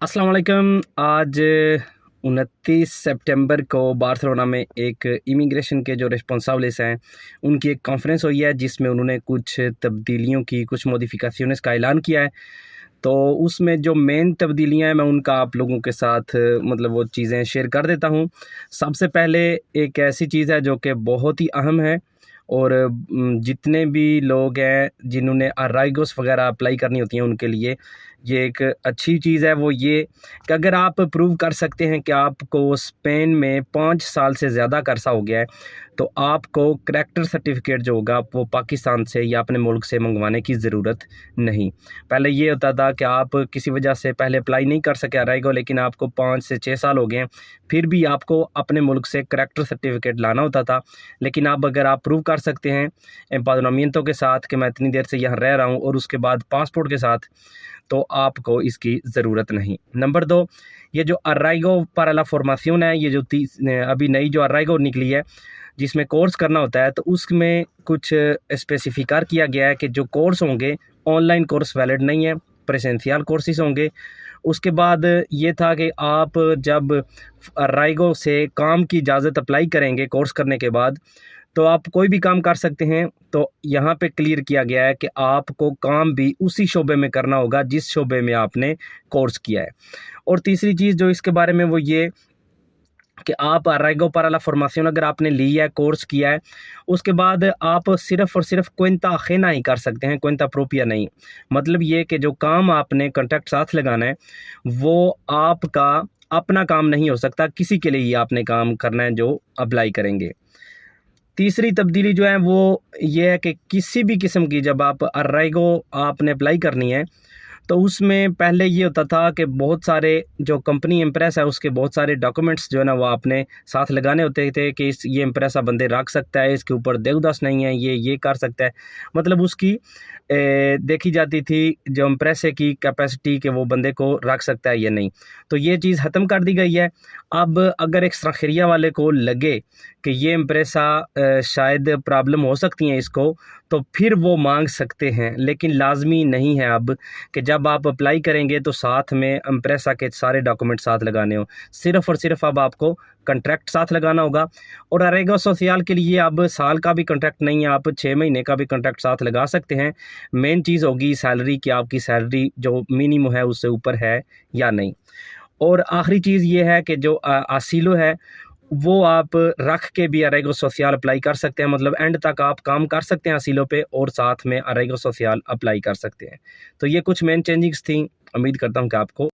अस्सलाम वालेकुम। आज 29 सितंबर को बार्सिलोना में एक इमिग्रेशन के जो रिस्पॉन्साबल्स हैं उनकी एक कॉन्फ्रेंस हुई है जिसमें उन्होंने कुछ तब्दीलियों की, कुछ मॉडिफिकेशंस का ऐलान किया है। तो उसमें जो मेन तब्दीलियां हैं मैं उनका आप लोगों के साथ मतलब वो चीज़ें शेयर कर देता हूं। सबसे पहले एक ऐसी चीज़ है जो कि बहुत ही अहम है और जितने भी लोग हैं जिन्होंने अराइगोस वगैरह अप्लाई करनी होती हैं उनके लिए ये एक अच्छी चीज़ है। वो ये कि अगर आप प्रूव कर सकते हैं कि आपको स्पेन में 5 साल से ज़्यादा का अरसा हो गया है तो आपको करैक्टर सर्टिफिकेट जो होगा वो पाकिस्तान से या अपने मुल्क से मंगवाने की ज़रूरत नहीं। पहले ये होता था कि आप किसी वजह से पहले अप्लाई नहीं कर सके अराइगो, लेकिन आपको 5 से 6 साल हो गए हैं फिर भी आपको अपने मुल्क से करैक्टर सर्टिफिकेट लाना होता था। लेकिन अब अगर आप प्रूव कर सकते हैं एम्पादोनामियंतो के साथ कि मैं इतनी देर से यहाँ रह रहा हूँ और उसके बाद पासपोर्ट के साथ, तो आपको इसकी ज़रूरत नहीं। नंबर 2, ये जो अराइगो para la formación है, ये जो अभी नई जो अराइगो निकली है जिसमें कोर्स करना होता है, तो उसमें कुछ स्पेसिफिकार किया गया है कि जो कोर्स होंगे ऑनलाइन कोर्स वैलिड नहीं है, प्रेजेंशियल कोर्सेज होंगे। उसके बाद ये था कि आप जब अराइगो से काम की इजाज़त अप्लाई करेंगे कोर्स करने के बाद तो आप कोई भी काम कर सकते हैं। तो यहाँ पे क्लियर किया गया है कि आपको काम भी उसी शोबे में करना होगा जिस शोबे में आपने कोर्स किया है। और तीसरी चीज़ जो इसके बारे में वो ये कि आप अराइगो para la formación अगर आपने ली है, कोर्स किया है, उसके बाद आप सिर्फ़ और सिर्फ cuenta ajena ही कर सकते हैं, cuenta propia नहीं। मतलब ये कि जो काम आपने कॉन्ट्रैक्ट साथ लगाना है वो आपका अपना काम नहीं हो सकता, किसी के लिए ही आपने काम करना है जो अप्लाई करेंगे। तीसरी तब्दीली जो है वो ये है कि किसी भी किस्म की जब आप अराइगो आपने अप्लाई करनी है तो उसमें पहले ये होता था कि बहुत सारे जो कंपनी इम्प्रेस है उसके बहुत सारे डॉक्यूमेंट्स जो है ना वो आपने साथ लगाने होते थे कि इस ये इम्प्रेसा बंदे रख सकता है, इसके ऊपर देवदास नहीं है, ये कर सकता है। मतलब उसकी देखी जाती थी जो इम्प्रेसे की कैपेसिटी कि वो बंदे को रख सकता है या नहीं। तो ये चीज़ ख़त्म कर दी गई है। अब अगर एक सराखिया वाले को लगे कि ये इम्प्रेसा शायद प्रॉब्लम हो सकती है इसको, तो फिर वो मांग सकते हैं, लेकिन लाजमी नहीं है अब कि जब आप अप्लाई करेंगे तो साथ में इम्प्रेसा के सारे डॉक्यूमेंट साथ लगाने हो। सिर्फ़ और सिर्फ अब आपको कॉन्ट्रैक्ट साथ लगाना होगा। और अराइगो सोशल के लिए अब साल का भी कॉन्ट्रैक्ट नहीं है, आप 6 महीने का भी कॉन्ट्रैक्ट साथ लगा सकते हैं। मेन चीज़ होगी सैलरी कि आपकी सैलरी जो मिनिमम है उससे ऊपर है या नहीं। और आखिरी चीज़ ये है कि जो असीलो है वो आप रख के भी अराइगो सोशल अप्लाई कर सकते हैं। मतलब एंड तक आप काम कर सकते हैं असीलों पे और साथ में अराइगो सोशल अप्लाई कर सकते हैं। तो ये कुछ मेन चेंजिंग्स थी। उम्मीद करता हूँ कि आपको